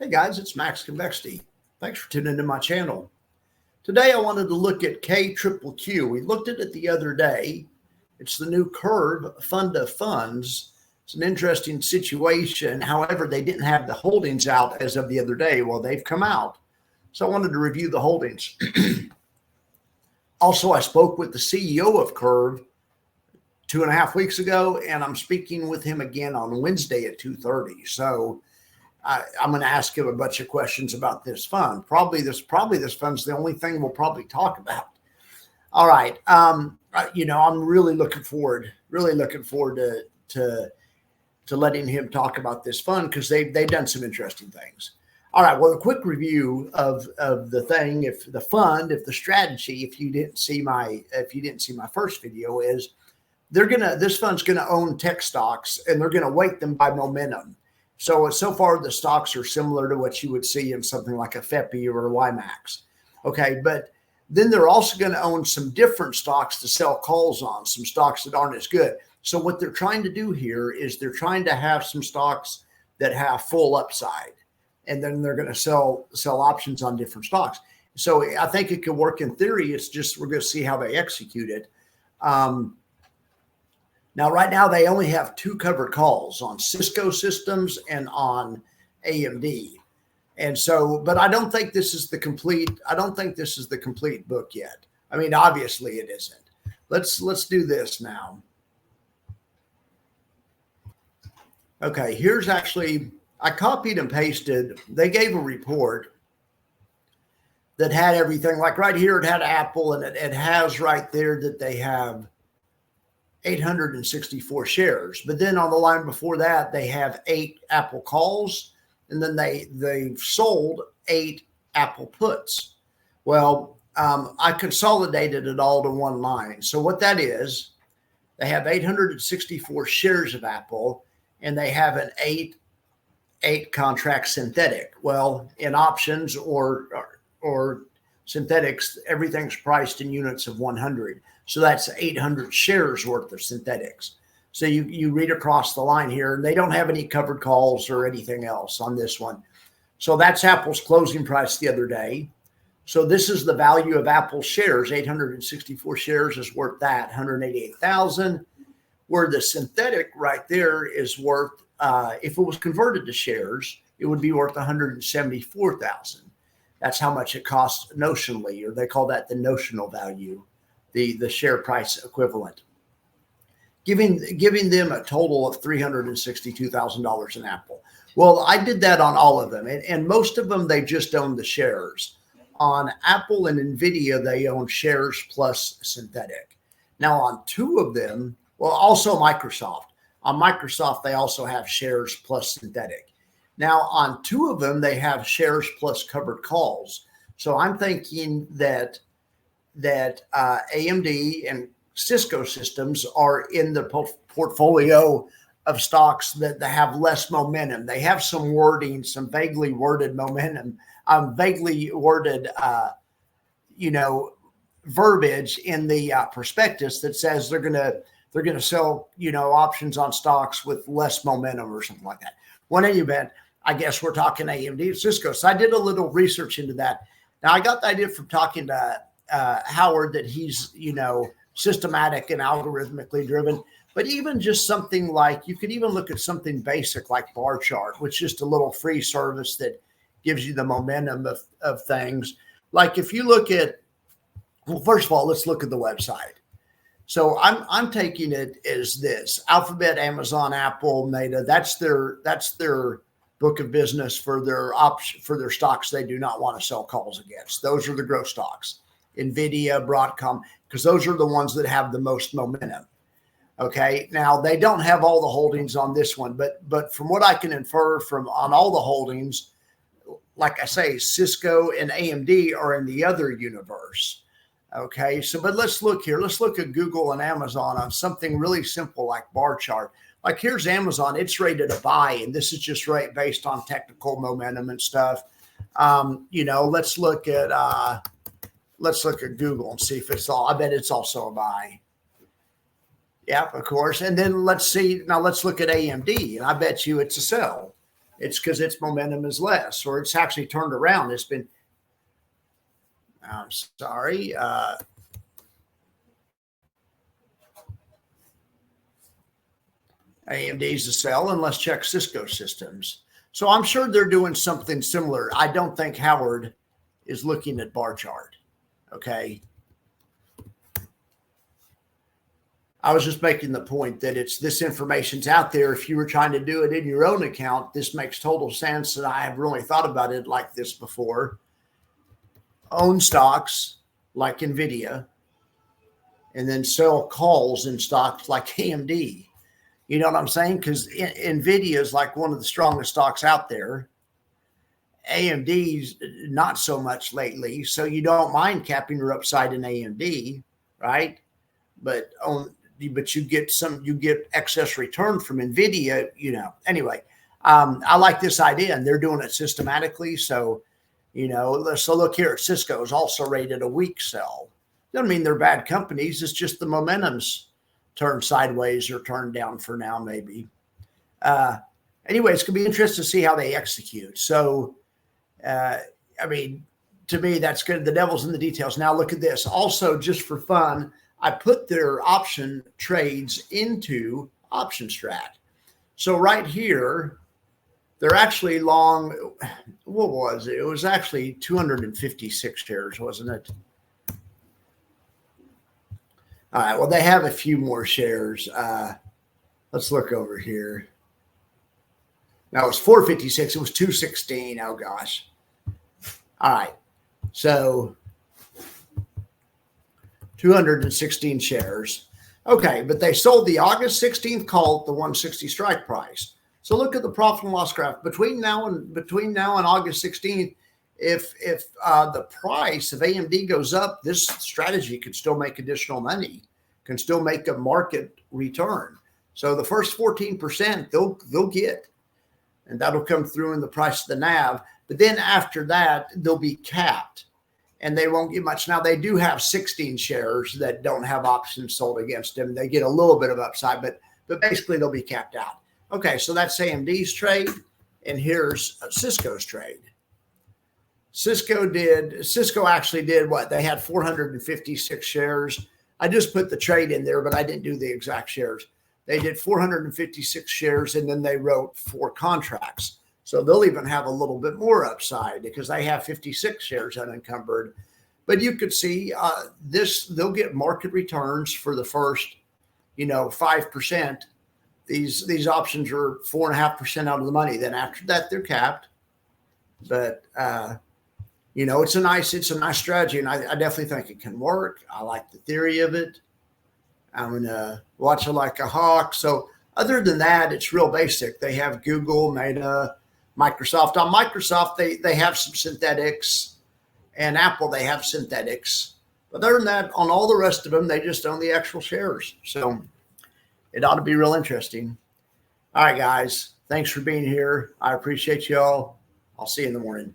Hey guys, it's Max Convexity. Thanks for tuning into my channel. Today I wanted to look at KQQQ. We looked at it the other day. It's the new Curve fund of funds. It's an interesting situation. However, they didn't have the holdings out as of the other day. Well, they've come out. So I wanted to review the holdings. Also, I spoke with the CEO of Curve 2.5 weeks ago, and I'm speaking with him again on Wednesday at 2:30. So I'm going to ask him a bunch of questions about this fund. Probably this fund's the only thing we'll probably talk about. All right. I'm really looking forward to letting him talk about this fund because they've done some interesting things. All right. Well, a quick review of the thing, if the strategy, if you didn't see my first video, is this fund's gonna own tech stocks and they're gonna weight them by momentum. So far the stocks are similar to what you would see in something like a FEPI or a YMAX. Okay, but then they're also going to own some different stocks to sell calls on, some stocks that aren't as good. So what they're trying to do here is they're trying to have some stocks that have full upside, and then they're going to sell options on different stocks. So I think it could work in theory. It's just we're going to see how they execute it. Now, right now, they only have 2 covered calls on Cisco Systems and on AMD. And so, but I don't think this is the complete book yet. I mean, obviously it isn't. Let's do this now. Okay, here's actually, I copied and pasted. They gave a report that had everything. Like right here, it had Apple, and it has right there that they have 864 shares. But then on the line before that, they have 8 Apple calls, and then they've sold 8 Apple puts. Well, I consolidated it all to one line. So what that is, they have 864 shares of Apple, and they have an 8 contract synthetic. Well, in options or synthetics, everything's priced in units of 100. So that's 800 shares worth of synthetics. So you read across the line here, and they don't have any covered calls or anything else on this one. So that's Apple's closing price the other day. So this is the value of Apple shares. 864 shares is worth that, 188,000. Where the synthetic right there is worth, if it was converted to shares, it would be worth 174,000. That's how much it costs notionally, or they call that the notional value, the share price equivalent, giving them a total of $362,000 in Apple. Well, I did that on all of them, and most of them, they just own the shares. On Apple and NVIDIA, they own shares plus synthetic. Now on 2 of them, well, also Microsoft. On Microsoft, they also have shares plus synthetic. Now on 2 of them, they have shares plus covered calls. So I'm thinking that AMD and Cisco Systems are in the portfolio of stocks that have less momentum. They have some wording, some vaguely worded momentum, vaguely worded, verbiage in the prospectus that says they're gonna sell, options on stocks with less momentum or something like that. Well, in any event, I guess we're talking AMD and Cisco. So I did a little research into that. Now I got the idea from talking to Howard that he's, systematic and algorithmically driven, but even just something like, you could even look at something basic like bar chart, which is just a little free service that gives you the momentum of things. Like if you look at, well, first of all, let's look at the website. So I'm taking it as this: Alphabet, Amazon, Apple, Meta. That's their book of business for their stocks they do not want to sell calls against. Those are the growth stocks. NVIDIA, Broadcom, because those are the ones that have the most momentum. Okay, now they don't have all the holdings on this one, but from what I can infer on all the holdings, like I say, Cisco and AMD are in the other universe. Okay, so but let's look here. Let's look at Google and Amazon on something really simple like bar chart. Like here's Amazon, it's rated a buy, and this is just right based on technical momentum and stuff. Let's look at Google and see if it's all. I bet it's also a buy. Yeah, of course. And then let's see. Now let's look at AMD, and I bet you it's a sell. it's because its momentum is less, or it's actually turned around. It's been, I'm sorry. AMD's a sell, and let's check Cisco Systems. So I'm sure they're doing something similar. I don't think Howard is looking at bar chart. Okay. I was just making the point that this information's out there. If you were trying to do it in your own account, this makes total sense. And I have really thought about it like this before. Own stocks like NVIDIA, and then sell calls in stocks like AMD. You know what I'm saying? Because NVIDIA is like one of the strongest stocks out there. AMD's not so much lately. So you don't mind capping your upside in AMD, right? But you get excess return from NVIDIA, you know. Anyway, I like this idea, and they're doing it systematically. So, you know, so look here, Cisco is also rated a weak sell. Doesn't mean they're bad companies. It's just the momentum's turned sideways or turned down for now, maybe. Anyway, it's going to be interesting to see how they execute. So, I mean, to me, that's good. The devil's in the details. Now, look at this. Also, just for fun, I put their option trades into Option Strat. So right here, they're actually long. What was it? It was actually 256 shares, wasn't it? All right. Well, they have a few more shares. Let's look over here. Now, it was 456. It was 216. Oh, gosh. All right. So 216 shares. Okay, but they sold the August 16th call at the 160 strike price. So look at the profit and loss graph between now and August 16th. If the price of AMD goes up, this strategy could still make additional money, can still make a market return. So the first 14% they'll get, and that'll come through in the price of the NAV. But then after that, they'll be capped, and they won't get much. Now, they do have 16 shares that don't have options sold against them. They get a little bit of upside, but basically they'll be capped out. Okay, so that's AMD's trade, and here's Cisco's trade. Cisco actually did what? They had 456 shares. I just put the trade in there, but I didn't do the exact shares. They did 456 shares, and then they wrote 4 contracts. So they'll even have a little bit more upside because they have 56 shares unencumbered. But you could see they'll get market returns for the first, 5%. These options are 4.5% out of the money. Then after that, they're capped. But it's a nice strategy, and I definitely think it can work. I like the theory of it. I'm gonna watch it like a hawk. So other than that, it's real basic. They have Google, Meta, Microsoft. On Microsoft, they have some synthetics, and Apple, they have synthetics. But other than that, on all the rest of them, they just own the actual shares. So it ought to be real interesting. All right, guys. Thanks for being here. I appreciate y'all. I'll see you in the morning.